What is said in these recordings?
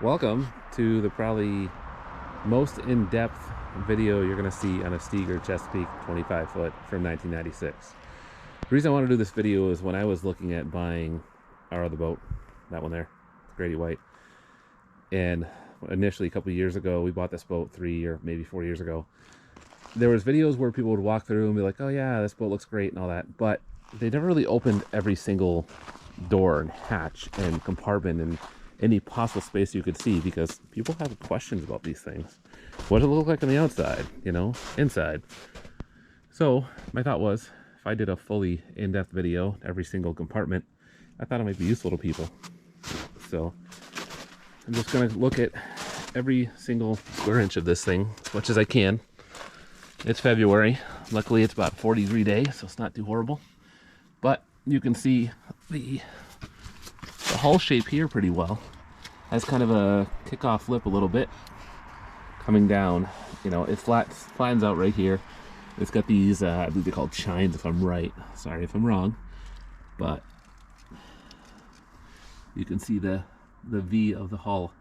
Welcome to the probably most in-depth video you're going to see on a Steiger Chesapeake 25 foot from 1996. The reason I want to do this video is when I was looking at buying our other boat, that one there, Grady White, and initially a couple of years ago, we bought this boat 3 or maybe 4 years ago. There was videos where people would walk through and be like, oh yeah, this boat looks great and all that, but they never really opened every single door and hatch and compartment and any possible space you could see, because people have questions about these things. What does it look like on the outside, you know, inside? So my thought was, if I did a fully in-depth video, every single compartment, I thought it might be useful to people. So I'm just going to look at every single square inch of this thing as much as I can. It's February. Luckily, it's about a 40-degree day, so it's not too horrible. But you can see the hull shape here pretty well. Has kind of a kickoff lip a little bit coming down. You know, it flattens out right here. It's got these, I believe they're called chines if I'm right. Sorry if I'm wrong. But you can see the V of the hull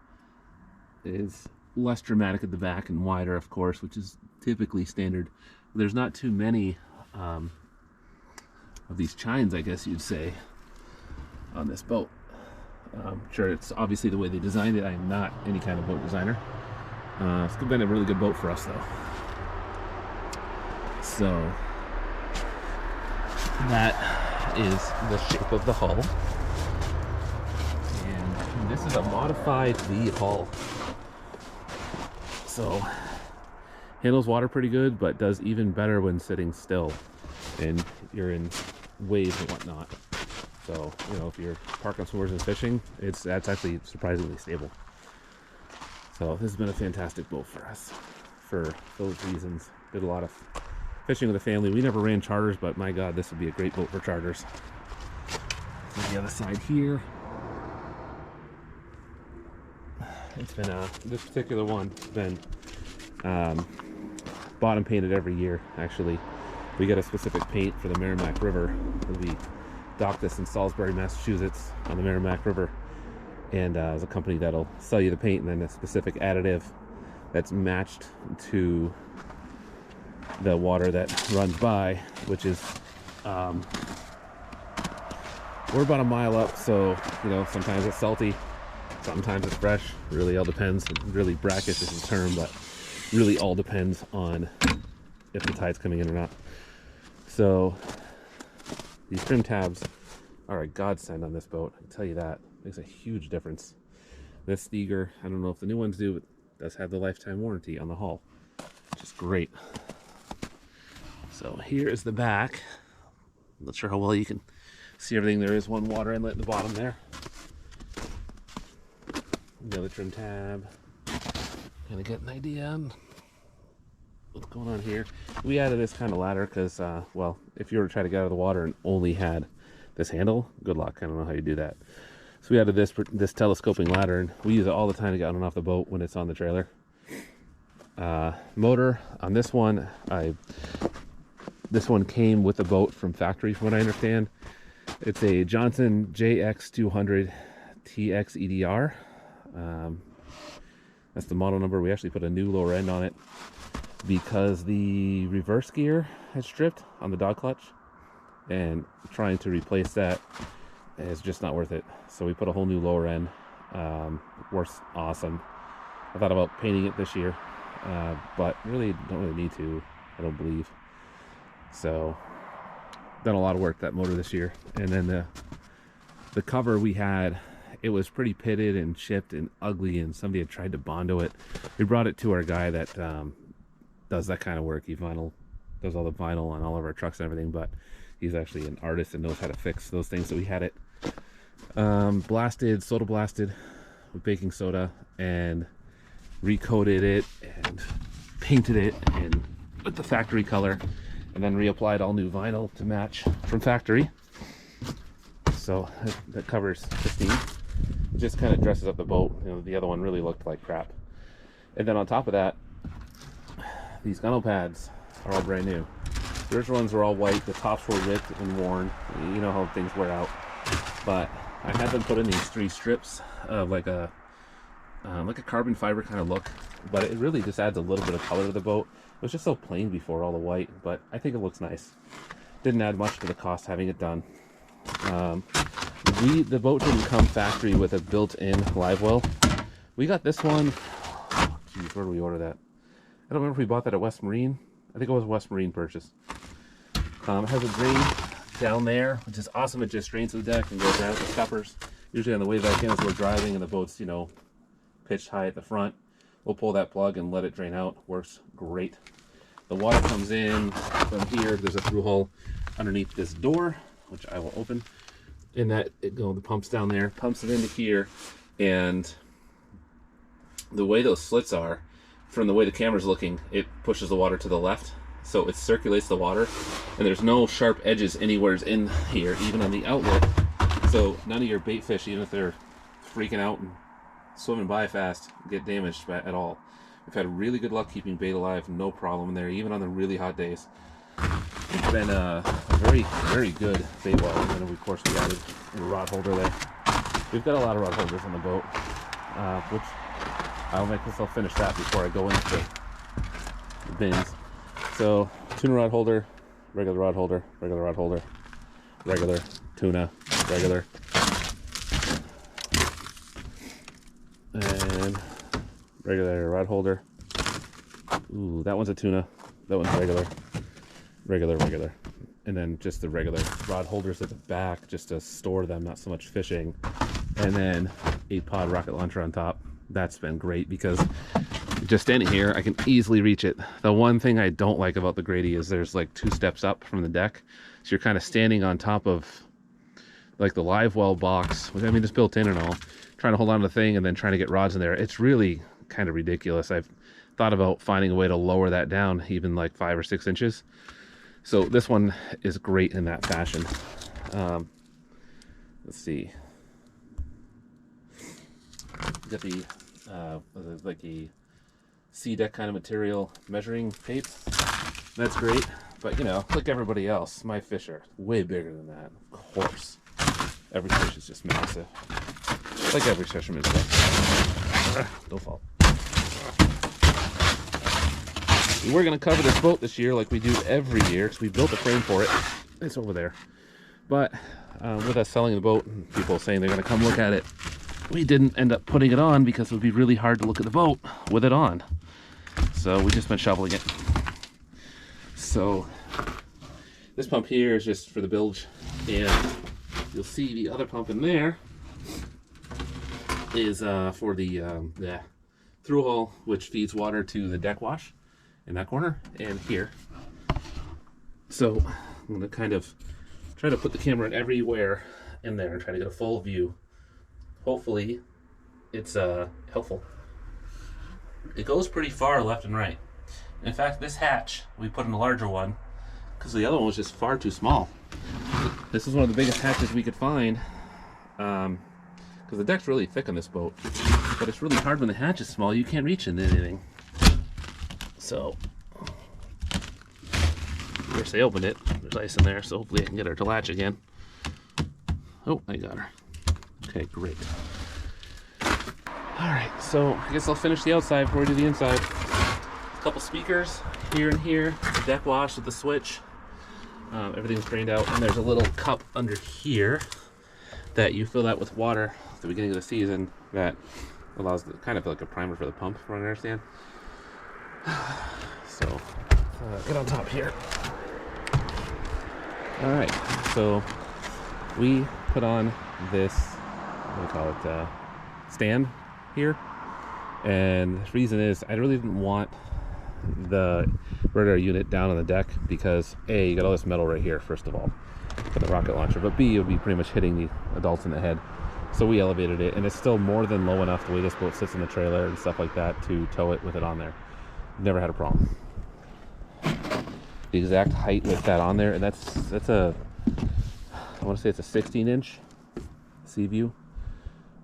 is less dramatic at the back and wider, of course, which is typically standard. There's not too many of these chines, I guess you'd say, on this boat. Sure, it's obviously the way they designed it. I am not any kind of boat designer. It's been a really good boat for us, though. So that is the shape of the hull, and this is a modified V hull. So handles water pretty good, but does even better when sitting still and you're in waves and whatnot. So, you know, if you're parking swimmers and fishing, that's actually surprisingly stable. So this has been a fantastic boat for us for those reasons. Did a lot of fishing with the family. We never ran charters, but my God, this would be a great boat for charters. On the other side here, it's been this particular one has been bought and painted every year. Actually, we got a specific paint for the Merrimack River. We docked this in Salisbury, Massachusetts on the Merrimack River, and there's a company that'll sell you the paint and then a specific additive that's matched to the water that runs by, which is we're about a mile up, so you know, sometimes it's salty, sometimes it's fresh. Really all depends. Really brackish is the term, but really all depends on if the tide's coming in or not. So these trim tabs are a godsend on this boat, I can tell you that. Makes a huge difference. This Steiger, I don't know if the new ones do, but does have the lifetime warranty on the hull, which is great. So here is the back. I'm not sure how well you can see everything. There is one water inlet in the bottom there. The other trim tab. Kind of get an idea on what's going on here. We added this kind of ladder because, well, if you were to try to get out of the water and only had this handle, good luck. I don't know how you do that. So we added this telescoping ladder, and we use it all the time to get on and off the boat when it's on the trailer. Motor on this one, this one came with the boat from factory, from what I understand. It's a Johnson JX200 TX EDR. That's the model number. We actually put a new lower end on it because the reverse gear had stripped on the dog clutch, and trying to replace that is just not worth it. So we put a whole new lower end. Works awesome. I thought about painting it this year, but really don't really need to, I don't believe. So done a lot of work that motor this year. And then the cover we had, it was pretty pitted and chipped and ugly, and somebody had tried to Bondo it. We brought it to our guy that does that kind of work. He does all the vinyl on all of our trucks and everything, but he's actually an artist and knows how to fix those things. So we had it soda blasted with baking soda, and recoated it and painted it and with the factory color, and then reapplied all new vinyl to match from factory. So that covers 15. It just kind of dresses up the boat. You know, the other one really looked like crap. And then on top of that, these gunnel pads are all brand new. The original ones were all white. The tops were ripped and worn. You know how things wear out. But I had them put in these 3 strips of like a like a carbon fiber kind of look, but it really just adds a little bit of color to the boat. It was just so plain before, all the white, but I think it looks nice. Didn't add much to the cost having it done. The boat didn't come factory with a built-in live well. We got this one. Geez, where did we order that? I don't remember if we bought that at West Marine. I think it was a West Marine purchase. It has a drain down there, which is awesome. It just drains to the deck and goes out the scuppers. Usually on the way back in as we're driving and the boat's, you know, pitched high at the front, we'll pull that plug and let it drain out. Works great. The water comes in from here. There's a through hole underneath this door, which I will open. And that, the pump's down there, pumps it into here. And the way those slits are, from the way the camera's looking, it pushes the water to the left. So it circulates the water. And there's no sharp edges anywhere in here, even on the outlet. So none of your bait fish, even if they're freaking out and swimming by fast, get damaged at all. We've had really good luck keeping bait alive, no problem in there, even on the really hot days. It's been a very, very good bait well, and then of course we added a rod holder there. We've got a lot of rod holders on the boat, which I'll finish that before I go into the bins. So tuna rod holder, regular rod holder, regular rod holder, regular tuna, regular, and regular rod holder. Ooh, that one's a tuna. That one's regular. Regular. And then just the regular rod holders at the back just to store them, not so much fishing. And then 8-pod rocket launcher on top. That's been great because just standing here, I can easily reach it. The one thing I don't like about the Grady is there's like 2 steps up from the deck. So you're kind of standing on top of like the live well box, which I mean, it's built in and all, trying to hold on to the thing and then trying to get rods in there. It's really kind of ridiculous. I've thought about finding a way to lower that down even like 5 or 6 inches. So this one is great in that fashion. Let's see. Got the like the sea deck kind of material measuring tape. That's great, but you know, like everybody else, my fish are way bigger than that. Of course, every fish is just massive. Like every fisherman's boat. Don't fall. We're going to cover this boat this year like we do every year because we built a frame for it. It's over there. But with us selling the boat and people saying they're going to come look at it, we didn't end up putting it on because it would be really hard to look at the boat with it on. So we just been shoveling it. So this pump here is just for the bilge, and you'll see the other pump in there is for the through hole, which feeds water to the deck wash in that corner and here. So I'm going to kind of try to put the camera everywhere in there and try to get a full view. Hopefully it's helpful. It goes pretty far left and right. In fact, this hatch, we put in a larger one because the other one was just far too small. This is one of the biggest hatches we could find because the deck's really thick on this boat. But it's really hard when the hatch is small. You can't reach into anything. So, first they opened it. There's ice in there, so hopefully I can get her to latch again. Oh, I got her. Okay, great. Alright, so I guess I'll finish the outside before we do the inside. A couple speakers here and here. The deck wash with the switch. Everything's drained out, and there's a little cup under here that you fill that with water at the beginning of the season that allows kind of like a primer for the pump, from what I understand. So, get on top here. Alright, so we put on this, what do you call it, stand here. And the reason is I really didn't want the radar unit down on the deck because A, you got all this metal right here, first of all, for the rocket launcher, but B, it would be pretty much hitting the adults in the head. So we elevated it, and it's still more than low enough the way this boat sits in the trailer and stuff like that to tow it with it on there. Never had a problem. The exact height with that on there, and that's a, I want to say it's a 16-inch sea view.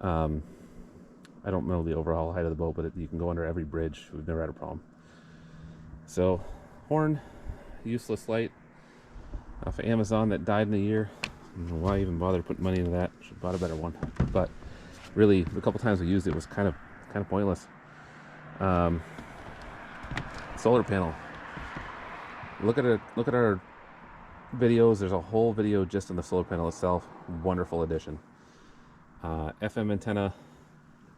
I don't know the overall height of the boat, but you can go under every bridge. We've never had a problem. So, horn, useless light off of Amazon that died in a year. I don't know why I even bother putting money into that. Should have bought a better one. But really, the couple times we used it was kind of kind of pointless. Solar panel. Look at our videos. There's a whole video just on the solar panel itself. Wonderful addition. FM antenna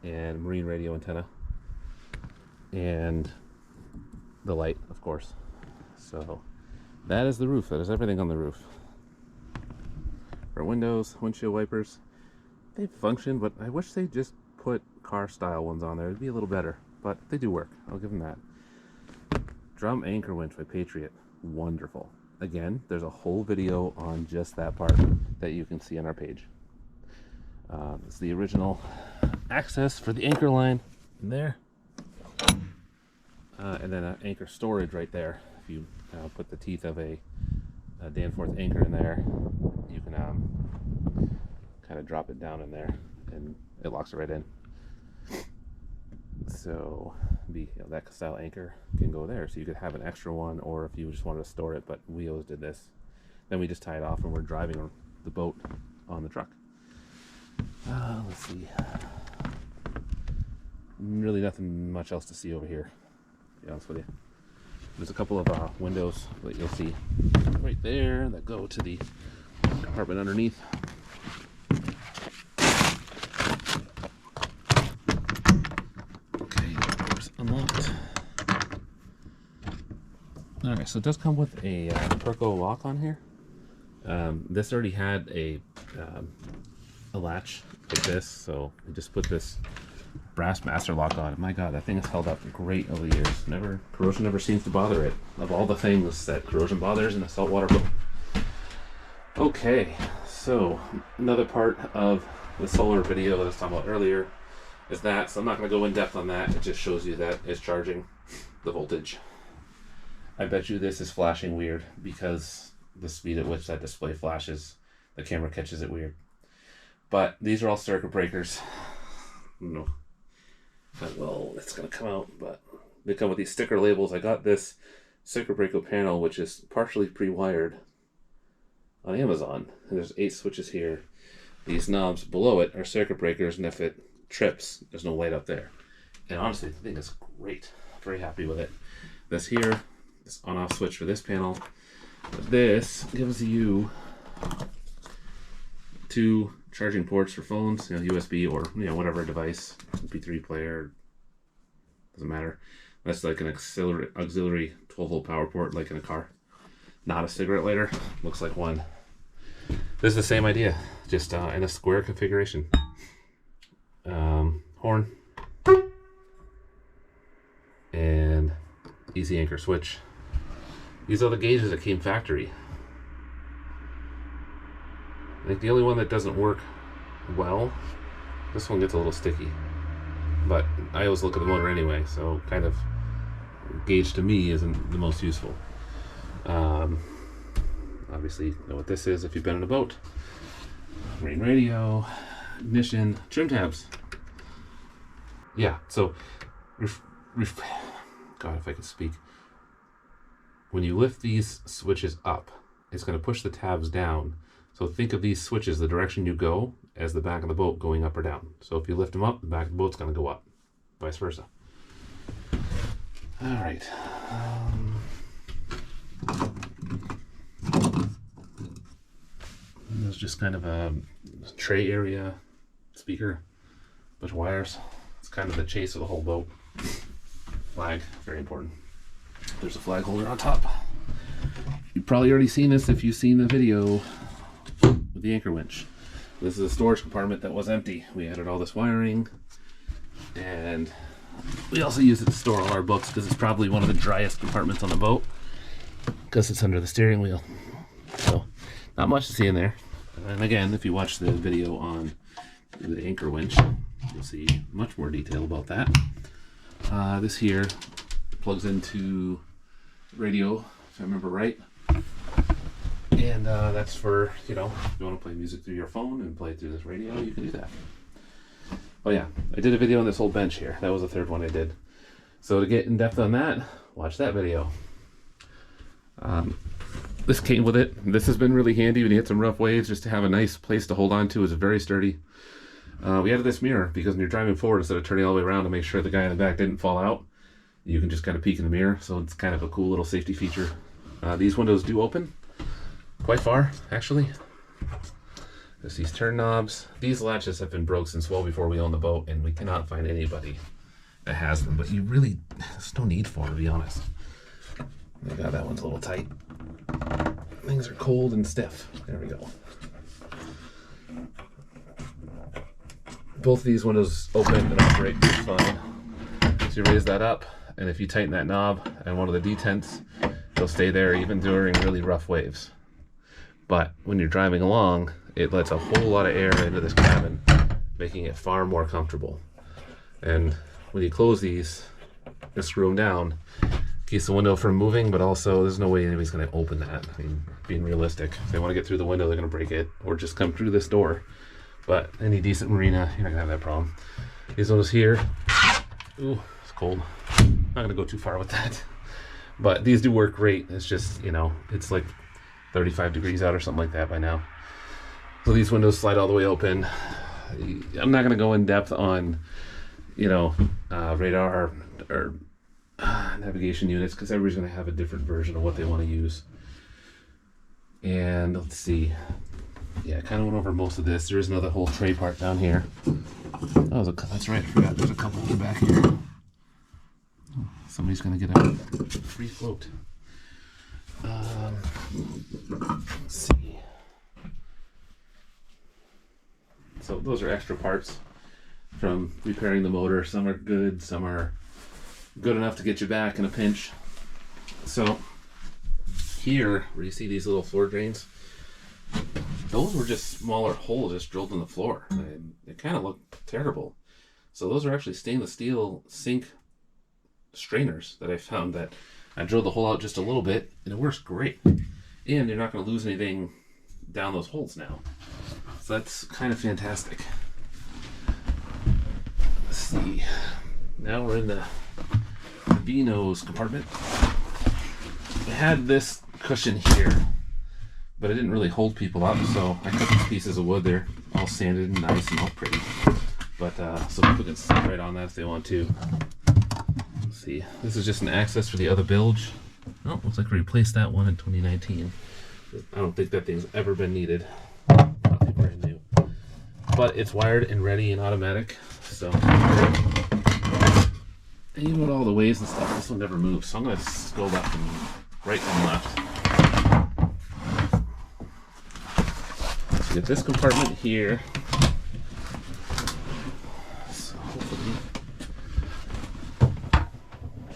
and marine radio antenna, and the light, of course. So that is the roof. That is everything on the roof. For windows, windshield wipers, they function, but I wish they just put car style ones on there. It'd be a little better, but they do work. I'll give them that. Drum anchor winch by Patriot. Wonderful. Again, there's a whole video on just that part that you can see on our page. It's the original access for the anchor line in there, and then an anchor storage right there. If you put the teeth of a Danforth anchor in there, you can kind of drop it down in there and it locks it right in. So that style anchor can go there, so you could have an extra one, or if you just wanted to store it. But we always did this. Then we just tie it off and we're driving the boat on the truck. Let's see. Really nothing much else to see over here, to be honest with you. There's a couple of windows that you'll see right there that go to the compartment underneath. Okay, doors unlocked. Alright, so it does come with a Perco lock on here. This already had a latch like this, so we just put this brass master lock on it. My god, that thing has held up great over the years. Corrosion never seems to bother it. Of all the things that corrosion bothers in a saltwater boat. Okay, so another part of the solar video that I was talking about earlier is that, so I'm not going to go in depth on that. It just shows you that it's charging the voltage. I bet you this is flashing weird because the speed at which that display flashes, the camera catches it weird. But these are all circuit breakers. No. Well, it's going to come out, but they come with these sticker labels. I got this circuit breaker panel, which is partially pre-wired on Amazon. And there's 8 switches here. These knobs below it are circuit breakers, and if it trips, there's no light up there. And honestly, I think it's great. I'm very happy with it. This here, this on-off switch for this panel. But this gives you 2 charging ports for phones, USB or whatever device, MP3 player, doesn't matter. That's like an auxiliary 12-volt power port, like in a car. Not a cigarette lighter. Looks like one. This is the same idea, just in a square configuration. Horn and easy anchor switch. These are the gauges that came factory. I think the only one that doesn't work well, this one gets a little sticky, but I always look at the motor anyway, so kind of gauge to me isn't the most useful. Obviously you know what this is if you've been in a boat. Marine radio, ignition, trim tabs. Yeah, so God, if I could speak. When you lift these switches up, it's going to push the tabs down. So think of these switches, the direction you go, as the back of the boat going up or down. So if you lift them up, the back of the boat's going to go up, vice versa. All right. There's just kind of a tray area, speaker, bunch of wires. It's kind of the chase of the whole boat. Flag, very important. There's a flag holder on top. You've probably already seen this if you've seen the video with the anchor winch. This is a storage compartment that was empty. We added all this wiring, and we also use it to store all our books because it's probably one of the driest compartments on the boat because it's under the steering wheel. So not much to see in there. And again, if you watch the video on the anchor winch, you'll see much more detail about that. This here plugs into radio, if I remember right. And that's for, if you want to play music through your phone and play it through this radio, you can do that. Oh yeah, I did a video on this whole bench here. That was the third one I did. So to get in depth on that, watch that video. This came with it. This has been really handy when you hit some rough waves, just to have a nice place to hold on to. It's very sturdy. We added this mirror because when you're driving forward, instead of turning all the way around to make sure the guy in the back didn't fall out, you can just kind of peek in the mirror. So it's kind of a cool little safety feature. These windows do open quite far, actually. There's these turn knobs. These latches have been broke since well before we owned the boat, and we cannot find anybody that has them. But you really, there's no need for them, to be honest. Oh God, that one's a little tight. Things are cold and stiff. There we go. Both of these windows open and operate just fine. So you raise that up, and if you tighten that knob and one of the detents, it'll stay there even during really rough waves. But when you're driving along, it lets a whole lot of air into this cabin, making it far more comfortable. And when you close these, just screw them down, keeps the window from moving, but also there's no way anybody's going to open that. I mean, being realistic, if they want to get through the window, they're going to break it or just come through this door. But any decent marina, you're not going to have that problem. These windows here, ooh, it's cold. Not going to go too far with that. But these do work great. It's just, you know, it's like 35 degrees out or something like that by now. So these windows slide all the way open. I'm not going to go in depth on, you know, radar or navigation units because everybody's going to have a different version of what they want to use. And let's see. Yeah, I kind of went over most of this. There is another whole tray part down here. Oh, that's right. I forgot. There's a couple in the back here. Oh, somebody's going to get a free float. Let's see. So those are extra parts from repairing the motor. Some are good, some are good enough to get you back in a pinch. So here, where you see these little floor drains, those were just smaller holes just drilled in the floor. They kind of look terrible. So those are actually stainless steel sink strainers that I found that I drilled the hole out just a little bit, and it works great. And you're not going to lose anything down those holes now. So that's kind of fantastic. Let's see. Now we're in the B-nose compartment. I had this cushion here, but it didn't really hold people up, so I cut these pieces of wood. They're all sanded and nice and all pretty. But so people can sit right on that if they want to. Let's see. This is just an access for the other bilge. Oh, looks like we replaced that one in 2019. I don't think that thing's ever been needed. Must be brand new. But it's wired and ready and automatic. So, and even with all the waves and stuff, this one never moves. So I'm going to go left and right and left. So you get this compartment here. So hopefully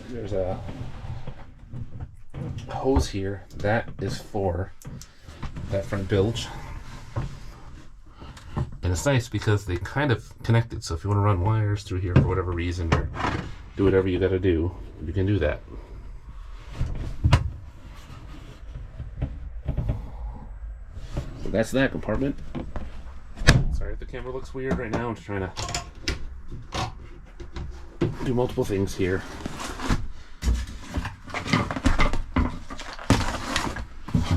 there's a hose here. That is for that front bilge. And it's nice because they kind of connected. So if you want to run wires through here for whatever reason or do whatever you got to do, you can do that. So that's that compartment. Sorry if the camera looks weird right now. I'm just trying to do multiple things here.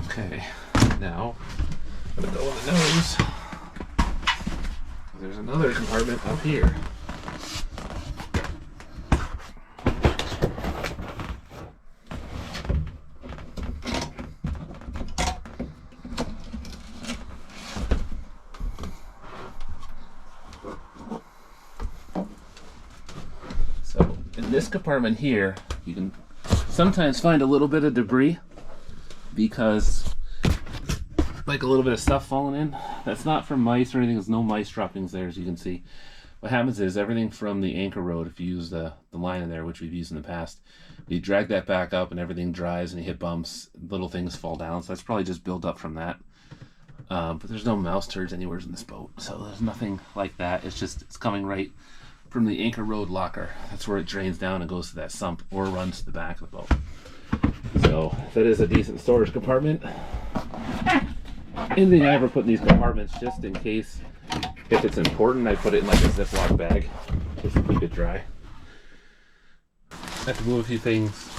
Okay, now I'm going to go on the nose. There's another compartment up here. So in this compartment here, you can sometimes find a little bit of debris because like a little bit of stuff falling in. That's not from mice or anything. There's no mice droppings there, as you can see. What happens is everything from the anchor rod, if you use the line in there, which we've used in the past, you drag that back up and everything dries and you hit bumps, little things fall down. So that's probably just build up from that. But there's no mouse turds anywhere in this boat. So there's nothing like that. It's just, it's coming right from the anchor rod locker. That's where it drains down and goes to that sump or runs to the back of the boat. So that is a decent storage compartment. Anything I ever put in these compartments, just in case, if it's important, I put it in like a Ziploc bag just to keep it dry. I have to move a few things,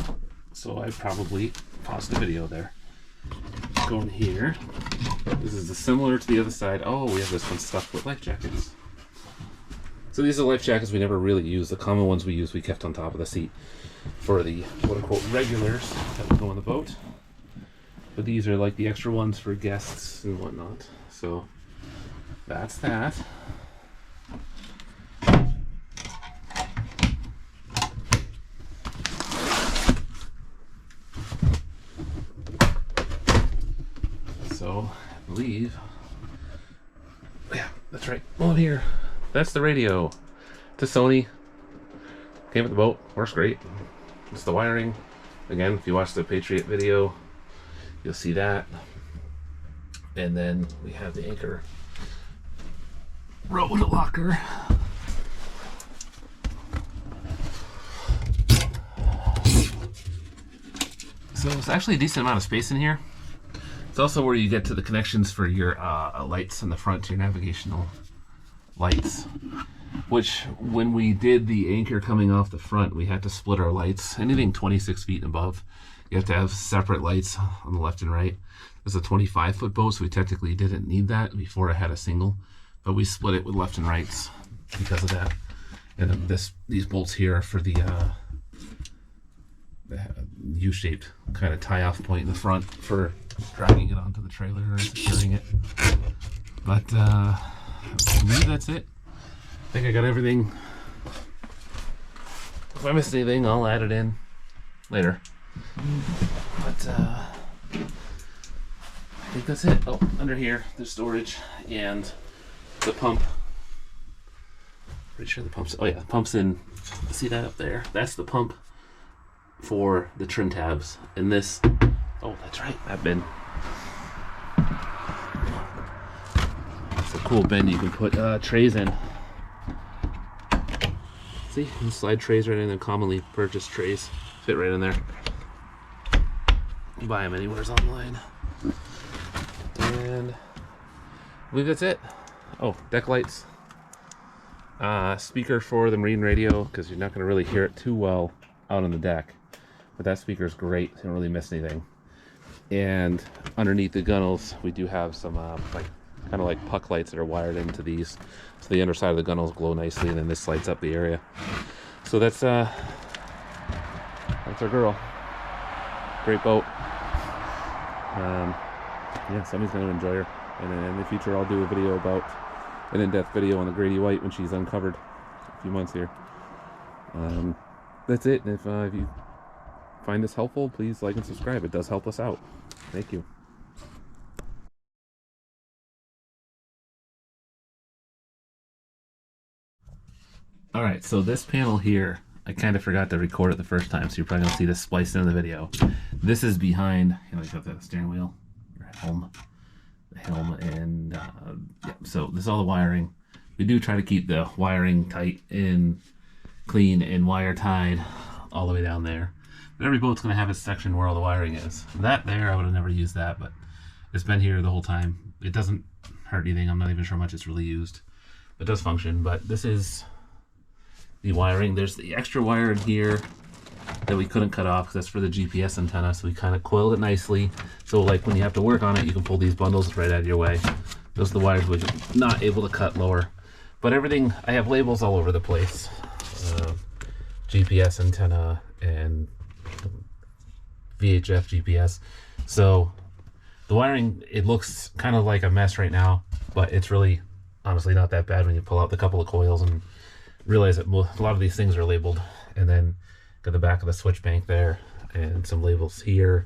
so I probably paused the video there. Going here. This is similar to the other side. Oh, we have this one stuffed with life jackets. So these are life jackets we never really used. The common ones we used we kept on top of the seat for the quote-unquote regulars that would go on the boat. But these are like the extra ones for guests and whatnot. So that's that. So I believe, yeah, that's right. Well, here, that's the radio. It's a Sony. Came with the boat. Works great. It's the wiring. Again, if you watch the Patriot video, you'll see that. And then we have the anchor road locker. So it's actually a decent amount of space in here. It's also where you get to the connections for your lights in the front, your navigational lights. Which, when we did the anchor coming off the front, we had to split our lights. Anything 26 feet and above, you have to have separate lights on the left and right. It's a 25-foot boat, so we technically didn't need that before I had a single. But we split it with left and rights because of that. And then these bolts here are for the U-shaped kind of tie-off point in the front for dragging it onto the trailer and securing it. But I believe that's it. I think I got everything. If I missed anything, I'll add it in later. But I think that's it. Oh, under here, there's storage and the pump. Pretty sure the pump's, oh yeah, the pump's in. See that up there? That's the pump for the trim tabs. And this, oh, that's right, that bin. It's a cool bin you can put trays in. See, you can slide trays right in there. Commonly purchased trays fit right in there. You buy them anywhere online. And I believe that's it. Oh, deck lights. Speaker for the marine radio, because you're not going to really hear it too well out on the deck. But that speaker is great. You don't really miss anything. And underneath the gunnels, we do have some kind of like puck lights that are wired into these, so the underside of the gunnels glow nicely, and then this lights up the area. So that's our girl. Great boat. Yeah, somebody's going to enjoy her. And then in the future, I'll do a video about an in-depth video on the Grady White when she's uncovered. A few months here. That's it. If you find this helpful, please like and subscribe. It does help us out. Thank you. Alright, so this panel here, I kind of forgot to record it the first time, so you're probably going to see this spliced into the video. This is behind, you know, you got the steering wheel, your helm, and yeah, so this is all the wiring. We do try to keep the wiring tight and clean and wire tied all the way down there. But every boat's going to have its section where all the wiring is. That there, I would have never used that, but it's been here the whole time. It doesn't hurt anything. I'm not even sure how much it's really used. It does function, but this is the wiring. There's the extra wire in here that we couldn't cut off because that's for the GPS antenna, so we kind of coiled it nicely, so like when you have to work on it, you can pull these bundles right out of your way. Those are the wires we're not able to cut lower. But everything, I have labels all over the place. GPS antenna and VHF GPS. So the wiring, it looks kind of like a mess right now, but it's really honestly not that bad when you pull out the couple of coils and realize that a lot of these things are labeled. And then got the back of the switch bank there and some labels here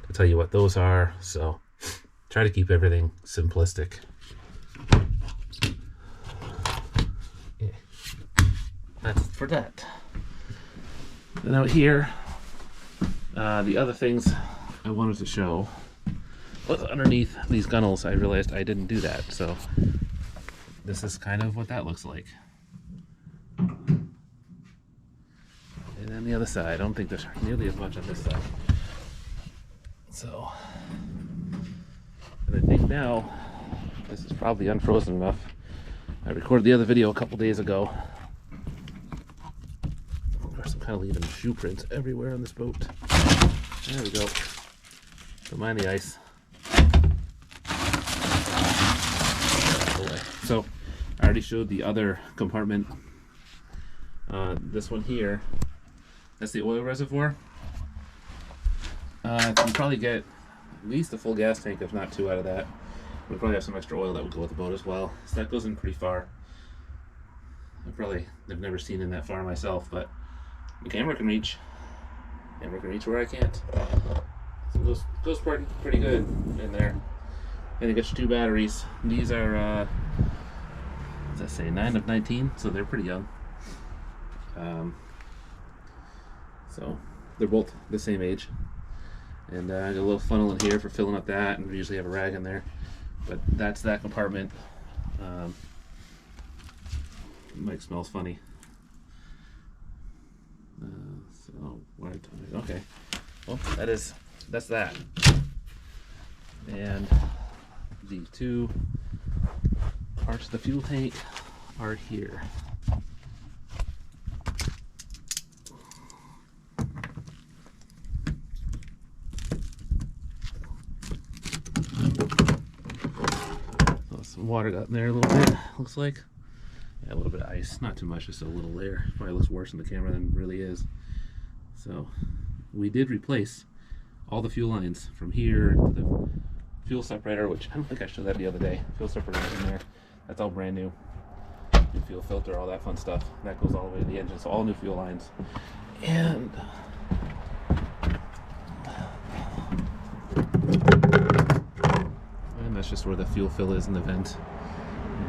to tell you what those are. So try to keep everything simplistic. Yeah. That's for that. And out here, the other things I wanted to show was underneath these gunnels. I realized I didn't do that, so this is kind of what that looks like. And then the other side, I don't think there's nearly as much on this side. So, and I think now this is probably unfrozen enough. I recorded the other video a couple days ago. Of course, I'm kind of leaving shoe prints everywhere on this boat. There we go. Don't mind the ice. So, I already showed the other compartment This one here, that's the oil reservoir. You probably get at least a full gas tank, if not two, out of that. We probably have some extra oil that would go with the boat as well. So that goes in pretty far. I've never seen in that far myself, but the camera can reach. Camera can reach where I can't. So it goes pretty good in there. And it gets 2 batteries. These are, what does that say, 9 of 19, so they're pretty young. So they're both the same age. And I got a little funnel in here for filling up that, and we usually have a rag in there. But that's that compartment. Mic smells funny. Okay. Well, that's that. And the 2 parts of the fuel tank are here. So some water got in there a little bit, looks like. Yeah, a little bit of ice, not too much, just a little layer. Probably looks worse in the camera than it really is. So we did replace all the fuel lines from here to the fuel separator, which I don't think I showed that the other day. Fuel separator in there. That's all brand new. New fuel filter, all that fun stuff. That goes all the way to the engine. So all new fuel lines. And that's just where the fuel fill is in the vent.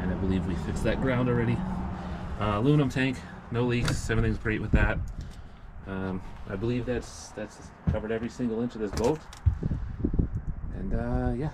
And I believe we fixed that ground already. Aluminum tank, no leaks, everything's great with that. I believe that's covered every single inch of this boat. And yeah.